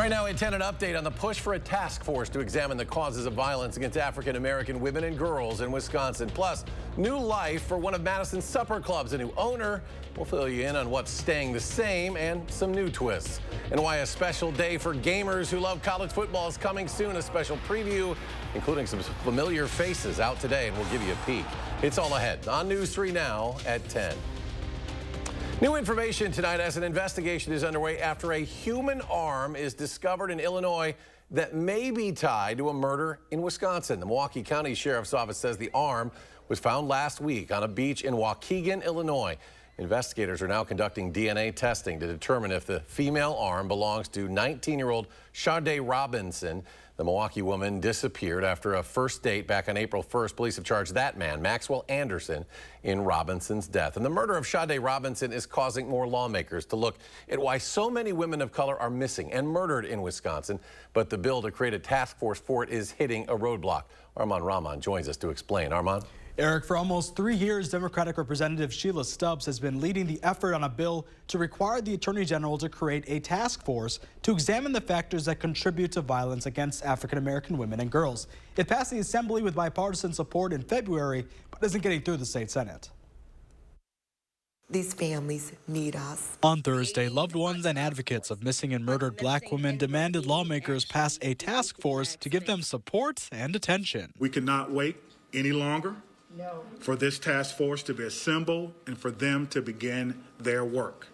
Right now, at 10, an update on the push for a task force to examine the causes of violence against African-American women and girls in Wisconsin. Plus, new life for one of Madison's supper clubs. A new owner. We'll fill you in on what's staying the same and some new twists. And why a special day for gamers who love college football is coming soon. A special preview, including some familiar faces, out today, and we'll give you a peek. It's all ahead on News 3 Now at 10. New information tonight as an investigation is underway after a human arm is discovered in Illinois that may be tied to a murder in Wisconsin. The Milwaukee County Sheriff's Office says the arm was found last week on a beach in Waukegan, Illinois. Investigators are now conducting DNA testing to determine if the female arm belongs to 19-year-old Sade Robinson. The Milwaukee woman disappeared after a first date back on April 1st. Police have charged that man, Maxwell Anderson, in Robinson's death. And the murder of Sade Robinson is causing more lawmakers to look at why so many women of color are missing and murdered in Wisconsin. But the bill to create a task force for it is hitting a roadblock. Armand Rahman joins us to explain. Armand? Eric, for almost 3 years, Democratic Representative Sheila Stubbs has been leading the effort on a bill to require the Attorney General to create a task force to examine the factors that contribute to violence against African-American women and girls. It passed the Assembly with bipartisan support in February, but isn't getting through the state Senate. These families need us. On Thursday, loved ones and advocates of missing and murdered black women demanded lawmakers pass a task force to give them support and attention. We cannot wait any longer for this task force to be assembled and for them to begin their work.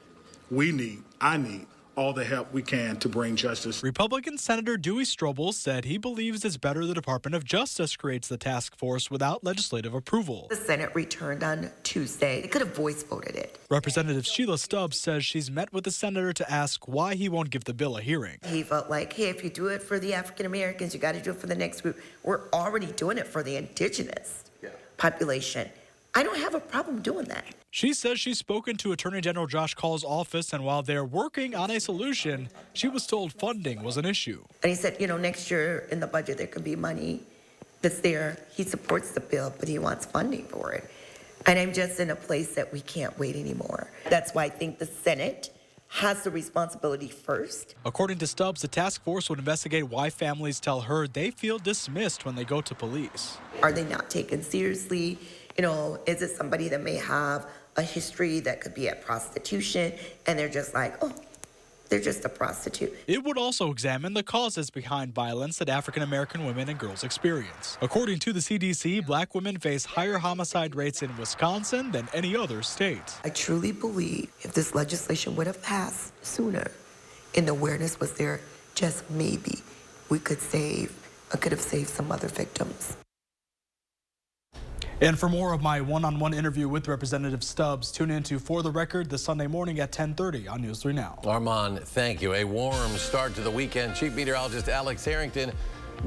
I need all the help we can to bring justice. Republican Senator Dewey Strobel said he believes it's better the Department of Justice creates the task force without legislative approval. The Senate returned on Tuesday. They could have voice voted it. Representative Sheila Stubbs says she's met with the senator to ask why he won't give the bill a hearing. He felt like, hey, if you do it for the African Americans, you got to do it for the next group. We're already doing it for the indigenous population. I don't have a problem doing that. She says she's spoken to Attorney General Josh Call's office, and while they're working on a solution, she was told funding was an issue. And he said, next year in the budget, there could be money that's there. He supports the bill, but he wants funding for it. And I'm just in a place that we can't wait anymore. That's why I think the Senate has the responsibility first. According to Stubbs, the task force would investigate why families tell her they feel dismissed when they go to police. Are they not taken seriously? Is it somebody that may have a history that could be at prostitution and they're just like, oh, they're just a prostitute. It would also examine the causes behind violence that African-American women and girls experience. According to the CDC, black women face higher homicide rates in Wisconsin than any other state. I truly believe if this legislation would have passed sooner and the awareness was there, just maybe we could have saved some other victims. And for more of my one-on-one interview with Representative Stubbs, tune into For the Record this Sunday morning at 10:30 on News 3 Now. Armand, thank you. A warm start to the weekend. Chief Meteorologist Alex Harrington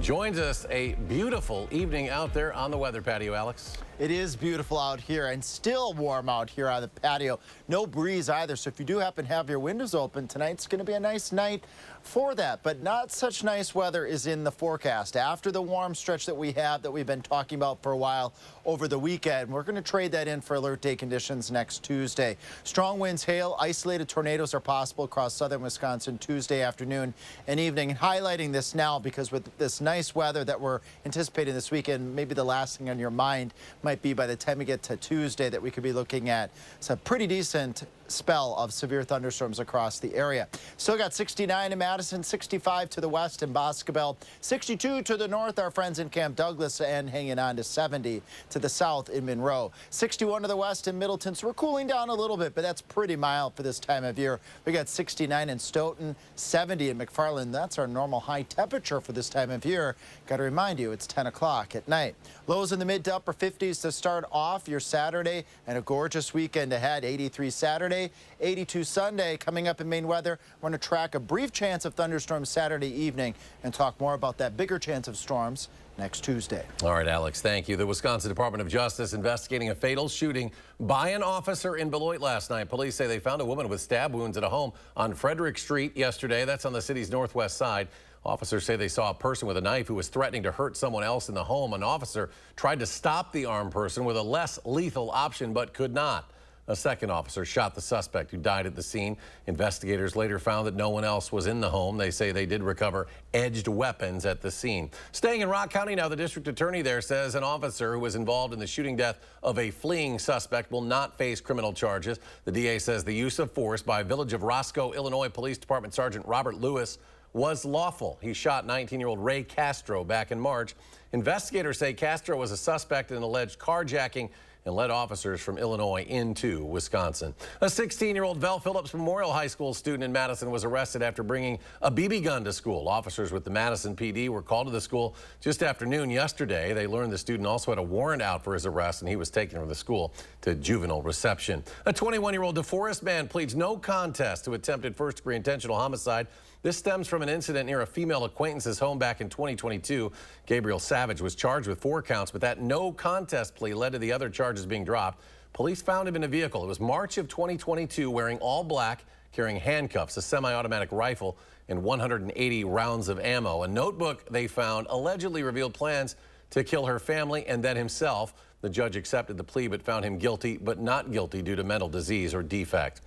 joins us. A beautiful evening out there on the weather patio, Alex. It is beautiful out here and still warm out here on the patio. No breeze either, so if you do happen to have your windows open, tonight's going to be a nice night for that. But not such nice weather is in the forecast. After the warm stretch that we've been talking about for a while over the weekend, we're going to trade that in for alert day conditions next Tuesday. Strong winds, hail, isolated tornadoes are possible across southern Wisconsin Tuesday afternoon and evening. And highlighting this now because with this nice weather that we're anticipating this weekend, maybe the last thing on your mind might be by the time we get to Tuesday that we could be looking at some pretty decent spell of severe thunderstorms across the area. Still got 69 in Madison, 65 to the west in Boscobel, 62 to the north, our friends in Camp Douglas, and hanging on to 70 to the south in Monroe. 61 to the west in Middleton, so we're cooling down a little bit, but that's pretty mild for this time of year. We got 69 in Stoughton, 70 in McFarland. That's our normal high temperature for this time of year. Got to remind you, it's 10 o'clock at night. Lows in the mid to upper 50s to start off your Saturday, and a gorgeous weekend ahead. 83 Saturday, 82 Sunday. Coming up in Maine weather, we're going to track a brief chance of thunderstorms Saturday evening and talk more about that bigger chance of storms next Tuesday. All right, Alex, thank you. The Wisconsin Department of Justice investigating a fatal shooting by an officer in Beloit last night. Police say they found a woman with stab wounds at a home on Frederick Street yesterday. That's on the city's northwest side. Officers say they saw a person with a knife who was threatening to hurt someone else in the home. An officer tried to stop the armed person with a less lethal option, but could not. A second officer shot the suspect who died at the scene. Investigators later found that no one else was in the home. They say they did recover edged weapons at the scene. Staying in Rock County now, the district attorney there says an officer who was involved in the shooting death of a fleeing suspect will not face criminal charges. The DA says the use of force by Village of Roscoe, Illinois Police Department Sergeant Robert Lewis was lawful. He shot 19-year-old Ray Castro back in March. Investigators say Castro was a suspect in an alleged carjacking and led officers from Illinois into Wisconsin. A 16-year-old Vel Phillips Memorial High School student in Madison was arrested after bringing a BB gun to school. Officers with the Madison PD were called to the school just after noon yesterday. They learned the student also had a warrant out for his arrest, and he was taken from the school to juvenile reception. A 21-year-old DeForest man pleads no contest to attempted first-degree intentional homicide. This stems from an incident near a female acquaintance's home back in 2022. Gabriel Savage was charged with 4 counts, but that no contest plea led to the other charges being dropped. Police found him in a vehicle. It was March of 2022, wearing all black, carrying handcuffs, a semi-automatic rifle, and 180 rounds of ammo. A notebook they found allegedly revealed plans to kill her family and then himself. The judge accepted the plea but found him guilty, but not guilty due to mental disease or defect.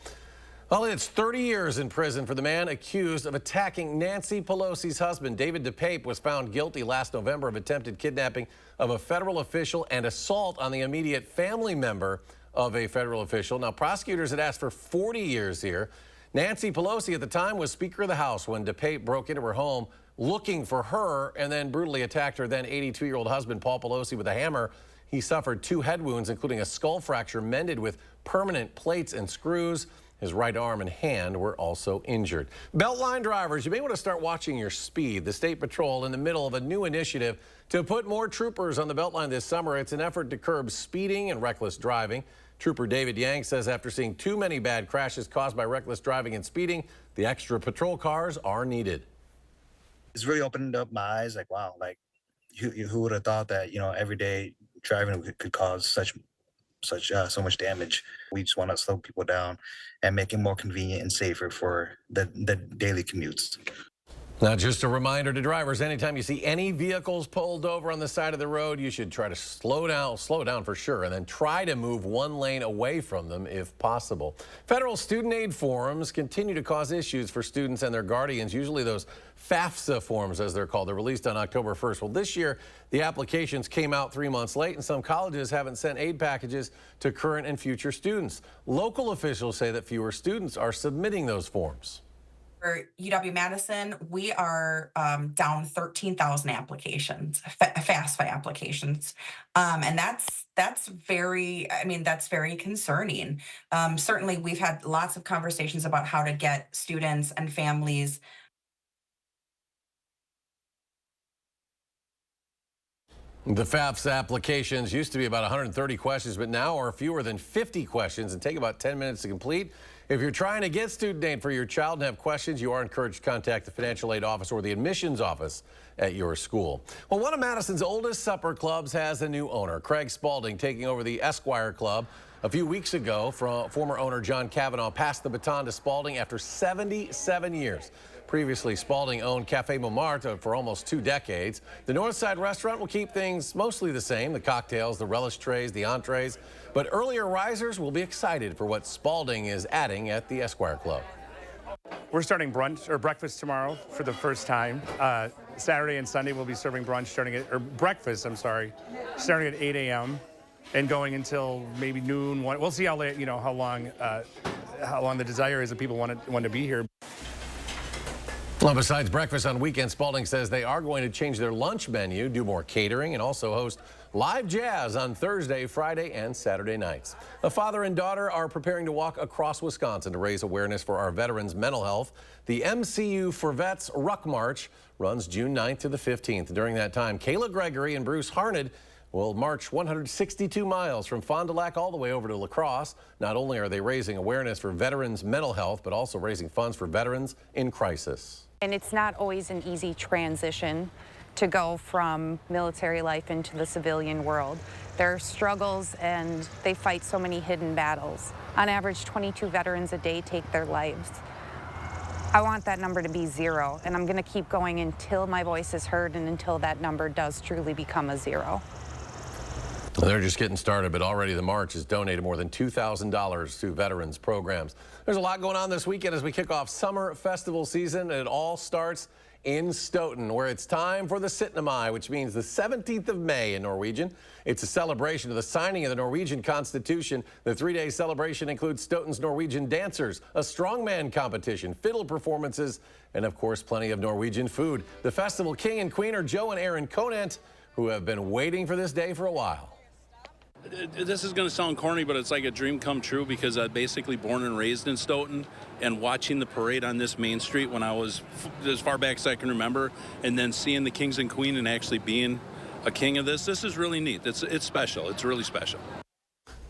Well, it's 30 years in prison for the man accused of attacking Nancy Pelosi's husband. David DePape was found guilty last November of attempted kidnapping of a federal official and assault on the immediate family member of a federal official. Now, prosecutors had asked for 40 years here. Nancy Pelosi at the time was Speaker of the House when DePape broke into her home looking for her and then brutally attacked her then 82-year-old husband, Paul Pelosi, with a hammer. He suffered 2 head wounds, including a skull fracture mended with permanent plates and screws. His right arm and hand were also injured. Beltline drivers, you may want to start watching your speed. The State Patrol in the middle of a new initiative to put more troopers on the Beltline this summer. It's an effort to curb speeding and reckless driving. Trooper David Yang says after seeing too many bad crashes caused by reckless driving and speeding, the extra patrol cars are needed. It's really opened up my eyes. Like, wow, like who would have thought that, everyday driving could cause so much damage. We just want to slow people down and make it more convenient and safer for the daily commutes. Now, just a reminder to drivers, anytime you see any vehicles pulled over on the side of the road, you should try to slow down for sure, and then try to move one lane away from them if possible. Federal student aid forms continue to cause issues for students and their guardians, usually those FAFSA forms, as they're called. They're released on October 1st. Well, this year, the applications came out 3 months late, and some colleges haven't sent aid packages to current and future students. Local officials say that fewer students are submitting those forms. For UW-Madison, we are down 13,000 applications, FAFSA applications, and that's very concerning. Certainly, we've had lots of conversations about how to get students and families. The FAFSA applications used to be about 130 questions, but now are fewer than 50 questions and take about 10 minutes to complete. If you're trying to get student aid for your child and have questions, you are encouraged to contact the financial aid office or the admissions office at your school. Well, one of Madison's oldest supper clubs has a new owner, Craig Spalding, taking over the Esquire Club. A few weeks ago, former owner John Cavanaugh passed the baton to Spalding after 77 years. Previously, Spalding owned Café Montmartre for almost 2 decades. The Northside restaurant will keep things mostly the same, the cocktails, the relish trays, the entrees. But earlier risers will be excited for what Spalding is adding at the Esquire Club. We're starting brunch or breakfast tomorrow for the first time. Saturday and Sunday we'll be serving breakfast, starting at 8 a.m. and going until maybe noon. We'll see how late, how long the desire is that people want to be here. Well, besides breakfast on weekends, Spalding says they are going to change their lunch menu, do more catering, and also host live jazz on Thursday, Friday, and Saturday nights. A father and daughter are preparing to walk across Wisconsin to raise awareness for our veterans' mental health. The MCU for Vets Ruck March runs June 9th to the 15th. During that time, Kayla Gregory and Bruce Harned will march 162 miles from Fond du Lac all the way over to La Crosse. Not only are they raising awareness for veterans' mental health, but also raising funds for veterans in crisis. And it's not always an easy transition to go from military life into the civilian world. There are struggles and they fight so many hidden battles. On average, 22 veterans a day take their lives. I want that number to be 0, and I'm going to keep going until my voice is heard and until that number does truly become a 0. They're just getting started, but already the march has donated more than $2,000 to veterans programs. There's a lot going on this weekend as we kick off summer festival season, and it all starts in Stoughton, where it's time for the 17. Mai, which means the 17th of May in Norwegian. It's a celebration of the signing of the Norwegian Constitution. The three-day celebration includes Stoughton's Norwegian dancers, a strongman competition, fiddle performances, and of course, plenty of Norwegian food. The festival king and queen are Joe and Aaron Conant, who have been waiting for this day for a while. This is going to sound corny, but it's like a dream come true because I'm basically born and raised in Stoughton, and watching the parade on this main street when I was as far back as I can remember, and then seeing the kings and queen and actually being a king of this is really neat. It's special. It's really special.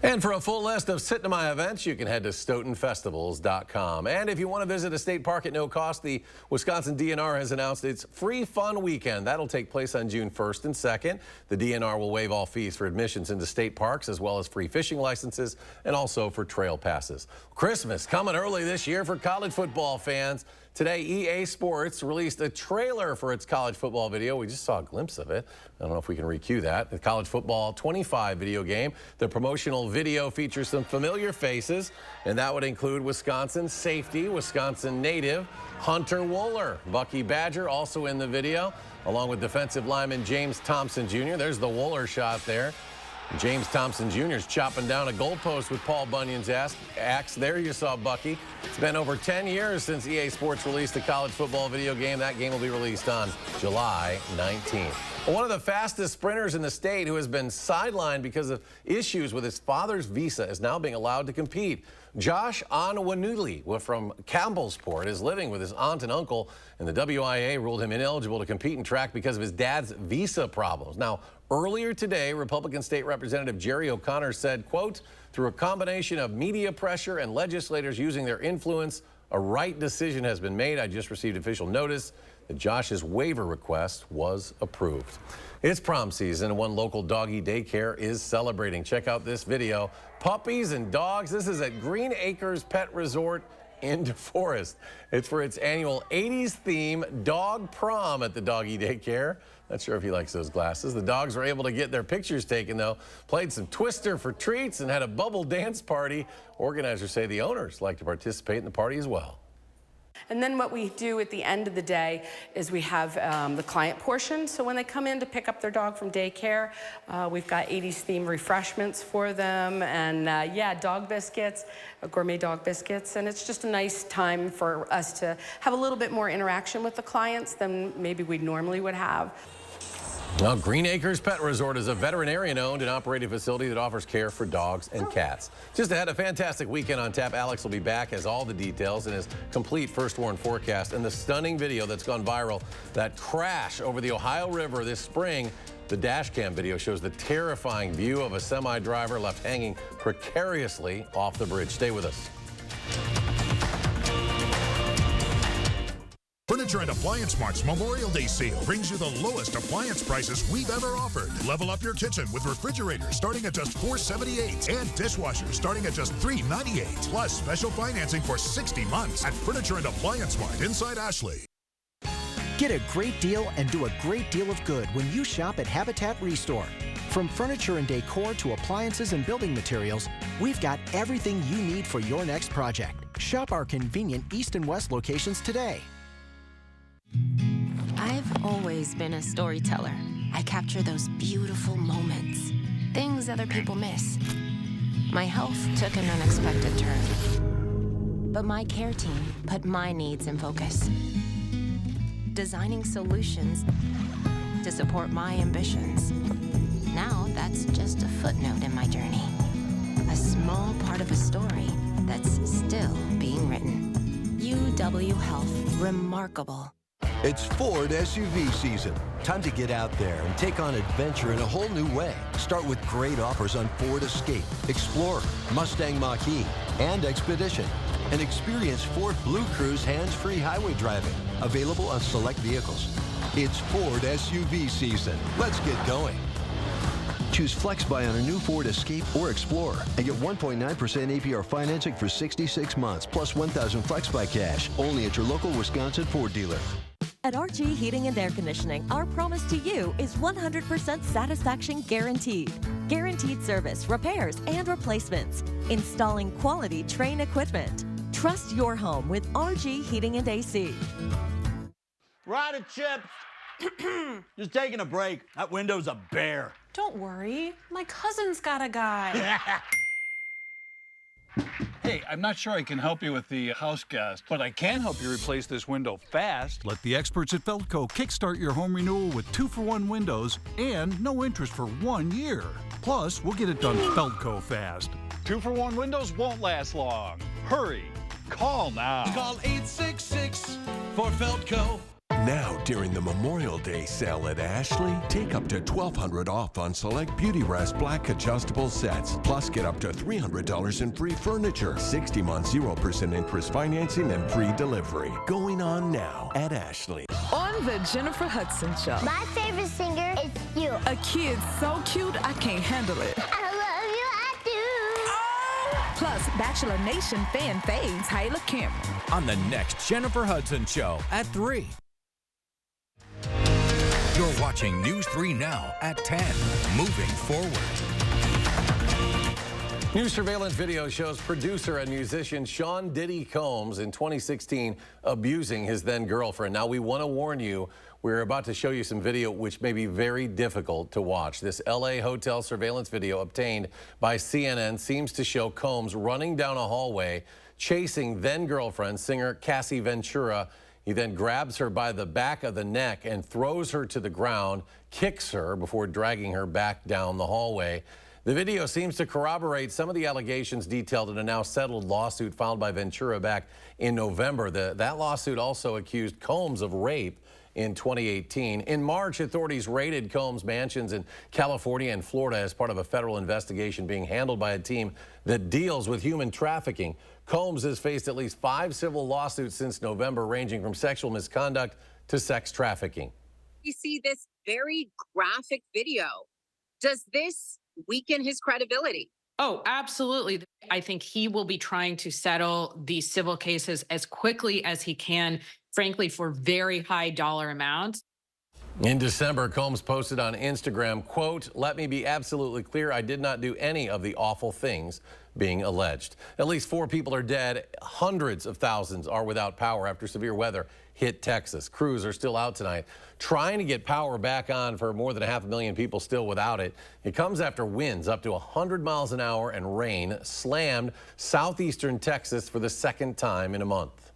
And for a full list of 17. Mai events, you can head to StoughtonFestivals.com. And if you want to visit a state park at no cost, the Wisconsin DNR has announced its Free Fun Weekend. That'll take place on June 1st and 2nd. The DNR will waive all fees for admissions into state parks, as well as free fishing licenses and also for trail passes. Christmas coming early this year for college football fans. Today, EA Sports released a trailer for its college football video. We just saw a glimpse of it. I don't know if we can recue that. The College Football 25 video game. The promotional video features some familiar faces, and that would include Wisconsin safety, Wisconsin native Hunter Wohler. Bucky Badger also in the video, along with defensive lineman James Thompson Jr. There's the Wohler shot there. James Thompson Jr. is chopping down a goalpost with Paul Bunyan's axe. There you saw Bucky. It's been over 10 years since EA Sports released the college football video game. That game will be released on July 19th. One of the fastest sprinters in the state who has been sidelined because of issues with his father's visa is now being allowed to compete. Josh Onwanuli from Campbellsport is living with his aunt and uncle, and the WIA ruled him ineligible to compete in track because of his dad's visa problems. Now, earlier today, Republican State Representative Jerry O'Connor said, quote, through a combination of media pressure and legislators using their influence, a right decision has been made. I just received official notice that Josh's waiver request was approved. It's prom season, and one local doggy daycare is celebrating. Check out this video. Puppies and dogs. This is at Green Acres Pet Resort in DeForest. It's for its annual 80s theme dog prom at the doggy daycare. Not sure if he likes those glasses. The dogs were able to get their pictures taken, though, played some Twister for treats, and had a bubble dance party. Organizers say the owners like to participate in the party as well. And then what we do at the end of the day is we have the client portion. So when they come in to pick up their dog from daycare, we've got 80s themed refreshments for them, and yeah, dog biscuits, gourmet dog biscuits. And it's just a nice time for us to have a little bit more interaction with the clients than maybe we normally would have. Well, Green Acres Pet Resort is a veterinarian-owned and operated facility that offers care for dogs and cats. Just ahead, a fantastic weekend on tap. Alex will be back, has all the details, and his complete first warn forecast, and the stunning video that's gone viral, that crash over the Ohio River this spring. The dash cam video shows the terrifying view of a semi-driver left hanging precariously off the bridge. Stay with us. Furniture and Appliance Mart's Memorial Day sale brings you the lowest appliance prices we've ever offered. Level up your kitchen with refrigerators starting at just $478 and dishwashers starting at just $398. Plus special financing for 60 months at Furniture and Appliance Mart inside Ashley. Get a great deal and do a great deal of good when you shop at Habitat Restore. From furniture and decor to appliances and building materials, we've got everything you need for your next project. Shop our convenient East and West locations today. I've always been a storyteller. I capture those beautiful moments, things other people miss. My health took an unexpected turn, but my care team put my needs in focus, designing solutions to support my ambitions. Now that's just a footnote in my journey, a small part of a story that's still being written. UW Health, remarkable. It's Ford SUV season. Time to get out there and take on adventure in a whole new way. Start with great offers on Ford Escape, Explorer, Mustang Mach-E, and Expedition. And experience Ford Blue Cruise hands-free highway driving. Available on select vehicles. It's Ford SUV season. Let's get going. Choose FlexBuy on a new Ford Escape or Explorer and get 1.9% APR financing for 66 months plus $1,000 FlexBuy cash. Only at your local Wisconsin Ford dealer. At RG Heating and Air Conditioning, our promise to you is 100% satisfaction guaranteed. Guaranteed service, repairs, and replacements. Installing quality Trane equipment. Trust your home with RG Heating and AC. Right of chips. Just taking a break. That window's a bear. Don't worry. My cousin's got a guy. Hey, I'm not sure I can help you with the house gas, but I can help you replace this window fast. Let the experts at Feldco kickstart your home renewal with 2-for-1 windows and no interest for 1 year. Plus, we'll get it done Feldco fast. 2-for-1 windows won't last long. Hurry. Call now. Call 866 for Feldco. Now, during the Memorial Day sale at Ashley, take up to $1,200 off on select Beauty Rest Black adjustable sets. Plus, get up to $300 in free furniture, 60-month 0% interest financing, and free delivery. Going on now at Ashley. On the Jennifer Hudson Show. My favorite singer is you. A kid so cute, I can't handle it. I love you, I do. Oh! Plus, Bachelor Nation fan faves Hyla Cameron. On the next Jennifer Hudson Show at 3. You're watching News 3 Now at 10. Moving forward. New surveillance video shows producer and musician Sean Diddy Combs in 2016 abusing his then girlfriend. Now, we want to warn you, we're about to show you some video which may be very difficult to watch. This LA hotel surveillance video obtained by CNN seems to show Combs running down a hallway, chasing then girlfriend singer Cassie Ventura. He then grabs her by the back of the neck and throws her to the ground, kicks her before dragging her back down the hallway. The video seems to corroborate some of the allegations detailed in a now settled lawsuit filed by Ventura back in November. That lawsuit also accused Combs of rape in 2018. In March, authorities raided Combs' mansions in California and Florida as part of a federal investigation being handled by a team that deals with human trafficking. Combs has faced at least 5 civil lawsuits since November, ranging from sexual misconduct to sex trafficking. We see this very graphic video. Does this weaken his credibility? Oh, absolutely. I think he will be trying to settle these civil cases as quickly as he can, frankly, for very high dollar amounts. In December, Combs posted on Instagram, quote, "Let me be absolutely clear, I did not do any of the awful things being alleged." At least 4 people are dead. Hundreds of thousands are without power after severe weather hit Texas. Crews are still out tonight trying to get power back on for more than 500,000 people still without it. It comes after winds up to 100 miles an hour and rain slammed southeastern Texas for the second time in a month.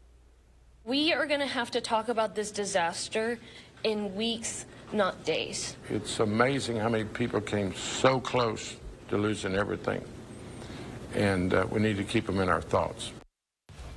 We are going to have to talk about this disaster in weeks, not days. It's amazing how many people came so close to losing everything. And we need to keep them in our thoughts.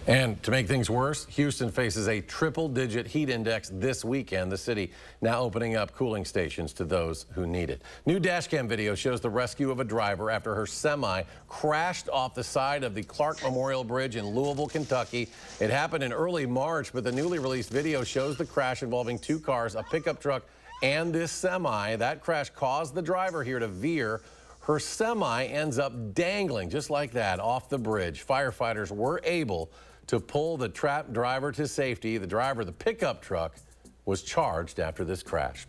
And to make things worse, Houston faces a triple-digit heat index this weekend. The city now opening up cooling stations to those who need it. New dashcam video shows the rescue of a driver after her semi crashed off the side of the Clark Memorial Bridge in Louisville, Kentucky. It happened in early March, but the newly released video shows the crash involving 2 cars, a pickup truck, and this semi. That crash caused the driver here to veer. Her semi ends up dangling just like that off the bridge. Firefighters were able to pull the trapped driver to safety. The driver of the pickup truck was charged after this crash.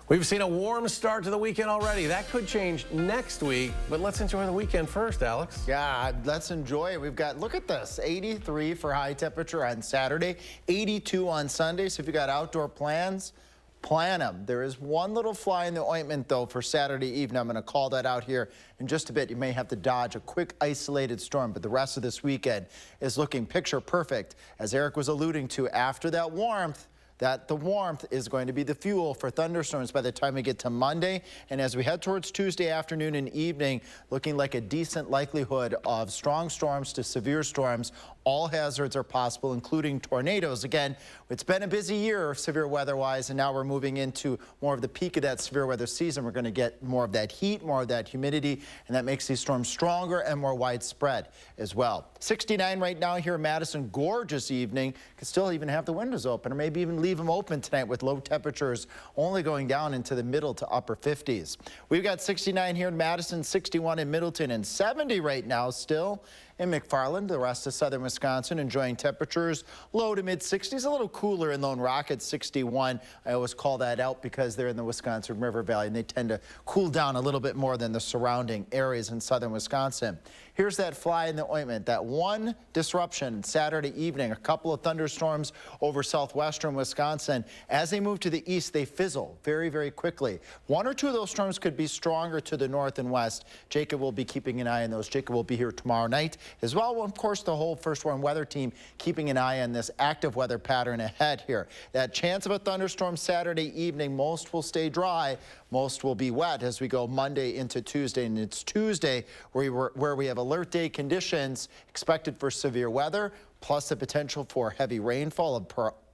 We've seen a warm start to the weekend already. That could change next week, but let's enjoy the weekend first, Alex. Yeah, let's enjoy it. We've got, look at this, 83 for high temperature on Saturday, 82 on Sunday. So if you got outdoor plans, plan them. There is one little fly in the ointment, though, for Saturday evening. I'm going to call that out here in just a bit. You may have to dodge a quick isolated storm, but the rest of this weekend is looking picture perfect. As Eric was alluding to, after that warmth, the warmth is going to be the fuel for thunderstorms by the time we get to Monday. And as we head towards Tuesday afternoon and evening, looking like a decent likelihood of strong storms to severe storms. All hazards are possible, including tornadoes. Again, it's been a busy year severe weather-wise, and now we're moving into more of the peak of that severe weather season. We're going to get more of that heat, more of that humidity, and that makes these storms stronger and more widespread as well. 69 right now here in Madison. Gorgeous evening. Could still even have the windows open, or maybe even leave them open tonight with low temperatures only going down into the middle to upper 50s. We've got 69 here in Madison, 61 in Middleton, and 70 right now still in McFarland. The rest of southern Wisconsin enjoying temperatures low to mid-60s, a little cooler in Lone Rock at 61. I always call that out because they're in the Wisconsin River Valley and they tend to cool down a little bit more than the surrounding areas in southern Wisconsin. Here's that fly in the ointment, that one disruption Saturday evening, a couple of thunderstorms over southwestern Wisconsin. As they move to the east, they fizzle very, very quickly. One or two of those storms could be stronger to the north and west. Jacob will be keeping an eye on those. Jacob will be here tomorrow night as well. Well, of course, the whole First Warn weather team keeping an eye on this active weather pattern ahead here. That chance of a thunderstorm Saturday evening, most will stay dry. Most will be wet as we go Monday into Tuesday, and it's Tuesday where we have alert day conditions expected for severe weather, plus the potential for heavy rainfall of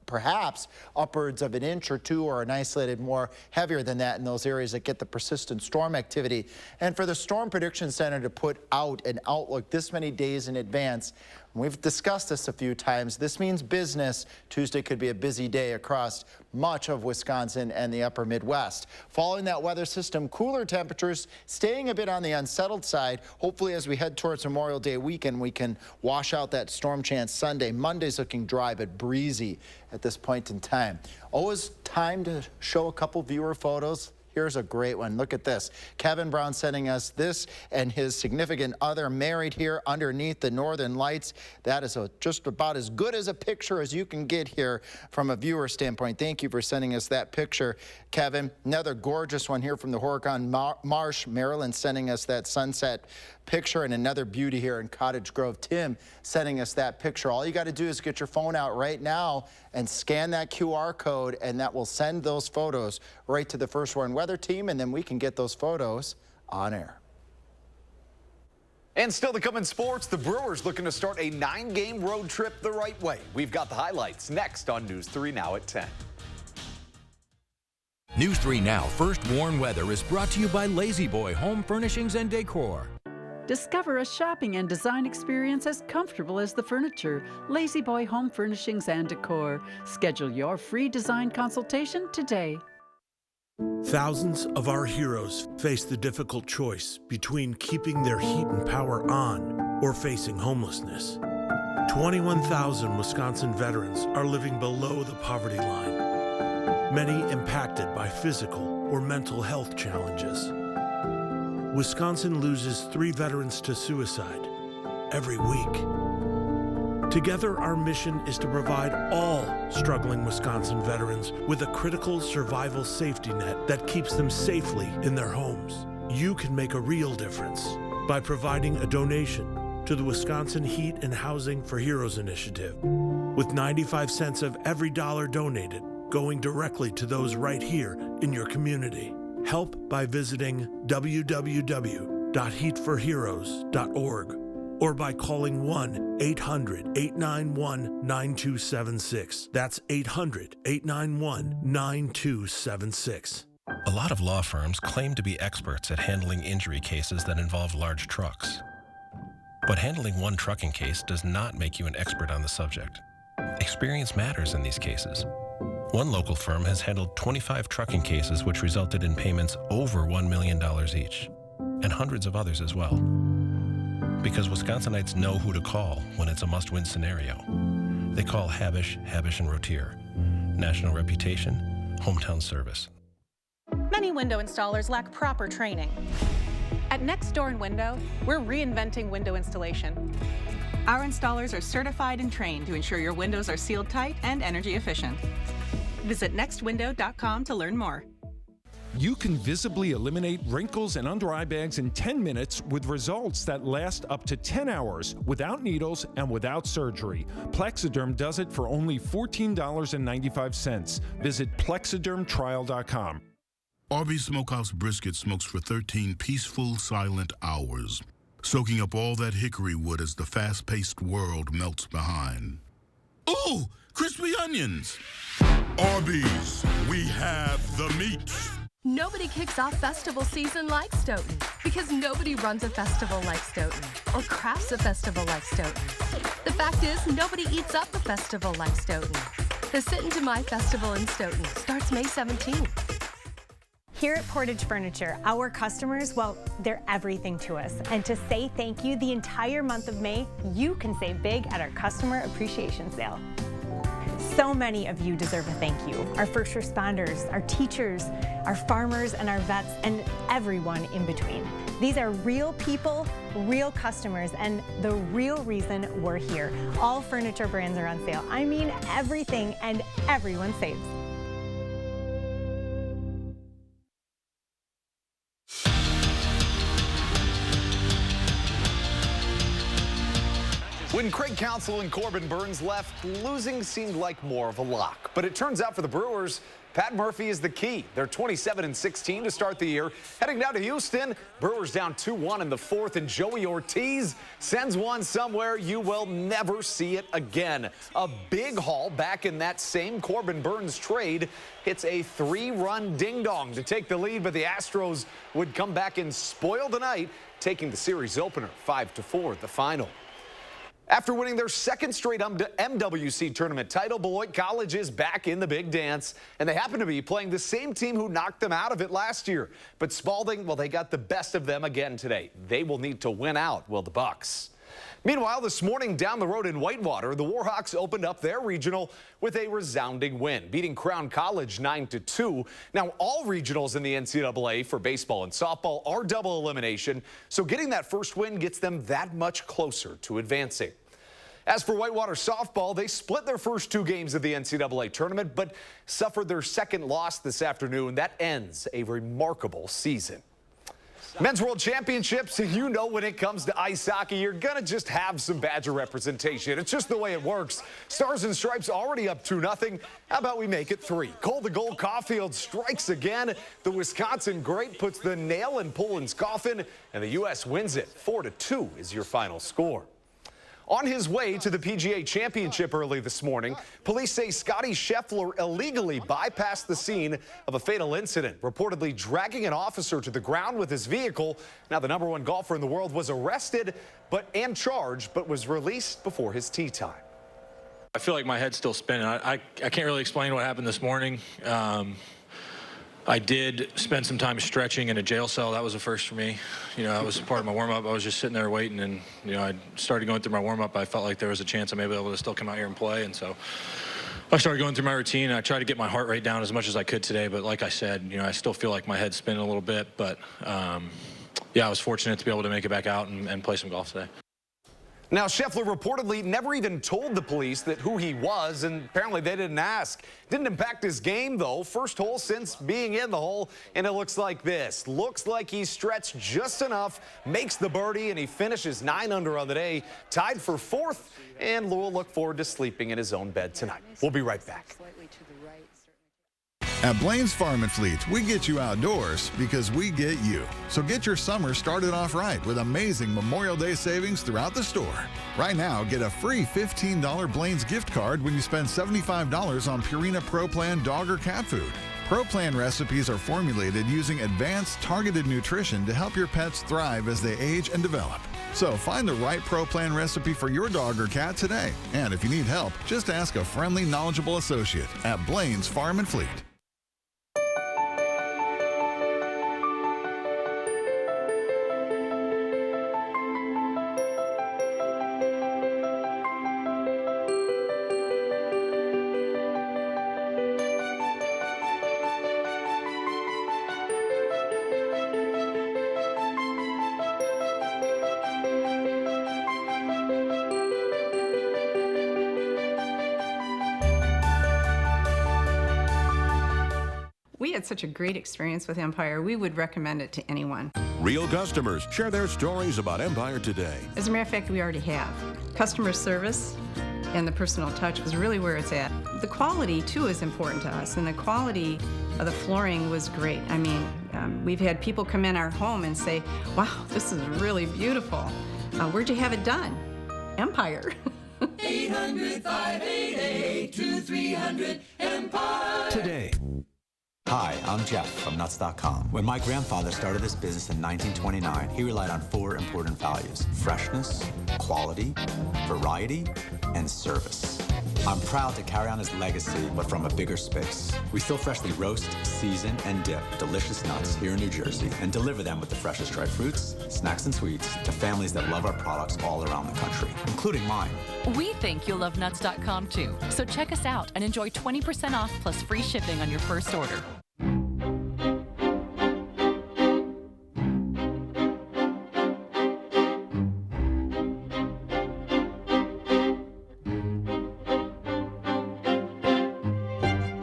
perhaps upwards of an inch or two, or an isolated more heavier than that in those areas that get the persistent storm activity. And for the Storm Prediction Center to put out an outlook this many days in advance, we've discussed this a few times. This means business. Tuesday could be a busy day across much of Wisconsin and the upper Midwest. Following that weather system, cooler temperatures staying a bit on the unsettled side. Hopefully, as we head towards Memorial Day weekend, we can wash out that storm chance Sunday. Monday's looking dry but breezy at this point in time. Always time to show a couple viewer photos. Here's a great one. Look at this. Kevin Brown sending us this, and his significant other married here underneath the northern lights. That is just about as good as a picture as you can get here from a viewer standpoint. Thank you for sending us that picture, Kevin. Another gorgeous one here from the Horicon Marsh, Maryland, sending us that sunset picture, and another beauty here in Cottage Grove. Tim sending us that picture. All you got to do is get your phone out right now and scan that QR code, and that will send those photos right to the First Warn weather team, and then we can get those photos on air. And still to come in sports, the Brewers looking to start a 9-game road trip the right way. We've got the highlights next on News 3 Now at 10. News 3 Now First Warn Weather is brought to you by Lazy Boy Home Furnishings and Decor. Discover a shopping and design experience as comfortable as the furniture. Lazy Boy Home Furnishings and Decor. Schedule your free design consultation today. Thousands of our heroes face the difficult choice between keeping their heat and power on or facing homelessness. 21,000 Wisconsin veterans are living below the poverty line, many impacted by physical or mental health challenges. Wisconsin loses 3 veterans to suicide every week. Together, our mission is to provide all struggling Wisconsin veterans with a critical survival safety net that keeps them safely in their homes. You can make a real difference by providing a donation to the Wisconsin Heat and Housing for Heroes initiative, with 95 cents of every dollar donated going directly to those right here in your community. Help by visiting www.heatforheroes.org or by calling 1-800-891-9276. That's 800-891-9276. A lot of law firms claim to be experts at handling injury cases that involve large trucks. But handling one trucking case does not make you an expert on the subject. Experience matters in these cases. One local firm has handled 25 trucking cases which resulted in payments over $1 million each, and hundreds of others as well. Because Wisconsinites know who to call when it's a must-win scenario. They call Habish, Habish & Rotier. National reputation, hometown service. Many window installers lack proper training. At Next Door & Window, we're reinventing window installation. Our installers are certified and trained to ensure your windows are sealed tight and energy efficient. Visit nextwindow.com to learn more. You can visibly eliminate wrinkles and under eye bags in 10 minutes with results that last up to 10 hours without needles and without surgery. Plexiderm does it for only $14.95. Visit plexidermtrial.com. Arby's Smokehouse Brisket smokes for 13 peaceful, silent hours, soaking up all that hickory wood as the fast-paced world melts behind. Ooh, crispy onions! Arby's, we have the meat. Nobody kicks off festival season like Stoughton, because nobody runs a festival like Stoughton or crafts a festival like Stoughton. The fact is, nobody eats up a festival like Stoughton. The Sit Into My Festival in Stoughton starts May 17th. Here at Portage Furniture, our customers, well, they're everything to us. And to say thank you, the entire month of May, you can save big at our Customer Appreciation Sale. So many of you deserve a thank you. Our first responders, our teachers, our farmers, and our vets, and everyone in between. These are real people, real customers, and the real reason we're here. All furniture brands are on sale. I mean everything, and everyone saves. When Craig Counsell and Corbin Burns left, losing seemed like more of a lock. But it turns out for the Brewers, Pat Murphy is the key. They're 27-16 to start the year. Heading down to Houston, Brewers down 2-1 in the fourth, and Joey Ortiz sends one somewhere you will never see it again. A big haul back in that same Corbin Burns trade. Hits a 3-run ding-dong to take the lead, but the Astros would come back and spoil the night, taking the series opener 5-4 at the final. After winning their second straight MWC tournament title, Beloit College is back in the big dance, and they happen to be playing the same team who knocked them out of it last year. But Spalding, well, they got the best of them again today. They will need to win out, will the Bucks. Meanwhile, this morning down the road in Whitewater, the Warhawks opened up their regional with a resounding win, beating Crown College 9-2. Now, all regionals in the NCAA for baseball and softball are double elimination, so getting that first win gets them that much closer to advancing. As for Whitewater softball, they split their first 2 games of the NCAA tournament, but suffered their second loss this afternoon. That ends a remarkable season. Men's World Championships, you know when it comes to ice hockey, you're going to just have some Badger representation. It's just the way it works. Stars and Stripes already up 2-0. How about we make it 3? Cole the Gold Caulfield strikes again. The Wisconsin great puts the nail in Poland's coffin, and the U.S. wins it. 4-2 is your final score. On his way to the PGA Championship early this morning, police say Scotty Scheffler illegally bypassed the scene of a fatal incident, reportedly dragging an officer to the ground with his vehicle. Now, the #1 golfer in the world was arrested and charged, but was released before his tee time. I feel like my head's still spinning. I can't really explain what happened this morning. I did spend some time stretching in a jail cell. That was a first for me. You know, that was part of my warm-up. I was just sitting there waiting, and, you know, I started going through my warm-up. I felt like there was a chance I may be able to still come out here and play, and so I started going through my routine. I tried to get my heart rate down as much as I could today, but like I said, you know, I still feel like my head's spinning a little bit, but, yeah, I was fortunate to be able to make it back out and play some golf today. Now, Scheffler reportedly never even told the police that who he was, and apparently they didn't ask. Didn't impact his game, though. First hole since being in the hole, and it looks like this. Looks like he stretched just enough, makes the birdie, and he finishes 9 under on the day, tied for 4th, and will look forward to sleeping in his own bed tonight. We'll be right back. At Blaine's Farm and Fleet, we get you outdoors because we get you. So get your summer started off right with amazing Memorial Day savings throughout the store. Right now, get a free $15 Blaine's gift card when you spend $75 on Purina Pro Plan dog or cat food. Pro Plan recipes are formulated using advanced targeted nutrition to help your pets thrive as they age and develop. So find the right Pro Plan recipe for your dog or cat today. And if you need help, just ask a friendly, knowledgeable associate at Blaine's Farm and Fleet. We had such a great experience with Empire, we would recommend it to anyone. Real customers share their stories about Empire today. As a matter of fact, we already have. Customer service and the personal touch is really where it's at. The quality, too, is important to us, and the quality of the flooring was great. I mean, we've had people come in our home and say, wow, this is really beautiful. Where'd you have it done? Empire. 800-588-2300 Empire. Today. Hi, I'm Jeff from Nuts.com. When my grandfather started this business in 1929, he relied on 4 important values: freshness, quality, variety, and service. I'm proud to carry on his legacy, but from a bigger space. We still freshly roast, season, and dip delicious nuts here in New Jersey and deliver them with the freshest dried fruits, snacks, and sweets to families that love our products all around the country, including mine. We think you'll love nuts.com too. So check us out and enjoy 20% off plus free shipping on your first order.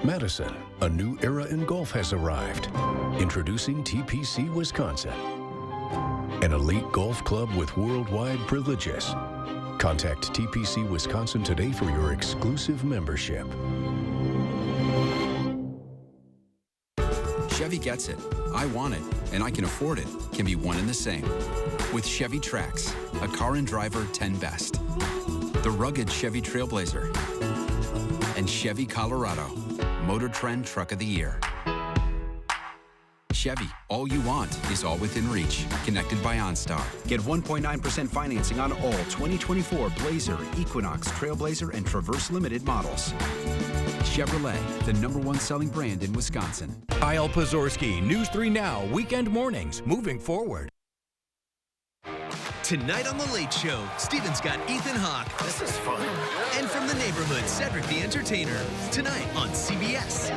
Madison, a new era in golf has arrived. Introducing TPC Wisconsin, an elite golf club with worldwide privileges. Contact TPC Wisconsin today for your exclusive membership. Chevy gets it. I want it, and I can afford it can be one and the same. With Chevy Trax, a car and driver 10 best. The rugged Chevy Trailblazer. And Chevy Colorado, Motor Trend Truck of the Year. Chevy, all you want is all within reach. Connected by OnStar. Get 1.9% financing on all 2024 Blazer, Equinox, Trailblazer, and Traverse Limited models. Chevrolet, the #1 selling brand in Wisconsin. Kyle Pozorski, News 3 Now, weekend mornings, moving forward. Tonight on The Late Show, Steven's got Ethan Hawke. This is fun. And from the neighborhood, Cedric the Entertainer. Tonight on CBS.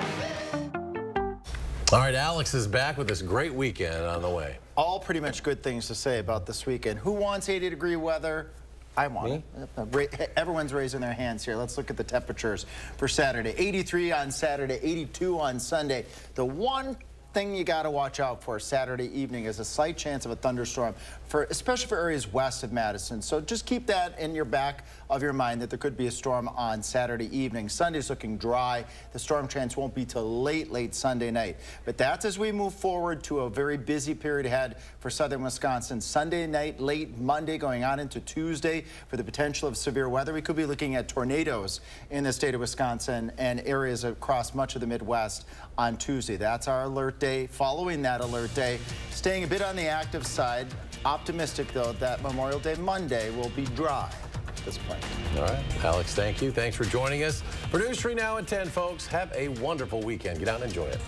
All right, Alex is back with this great weekend on the way. All pretty much good things to say about this weekend. Who wants 80-degree weather? I want it. Everyone's raising their hands here. Let's look at the temperatures for Saturday. 83 on Saturday, 82 on Sunday. The one thing you got to watch out for Saturday evening is a slight chance of a thunderstorm, especially for areas west of Madison. So just keep that in your back of your mind that there could be a storm on Saturday evening. Sunday's looking dry. The storm chance won't be till late Sunday night. But that's as we move forward to a very busy period ahead for southern Wisconsin. Sunday night, late Monday, going on into Tuesday for the potential of severe weather. We could be looking at tornadoes in the state of Wisconsin and areas across much of the Midwest on Tuesday. That's our alert day. Following that alert day, staying a bit on the active side. Optimistic, though, that Memorial Day Monday will be dry at this point. All right, Alex, thank you. Thanks for joining us. For News 3 Now at 10, folks, have a wonderful weekend. Get out and enjoy it.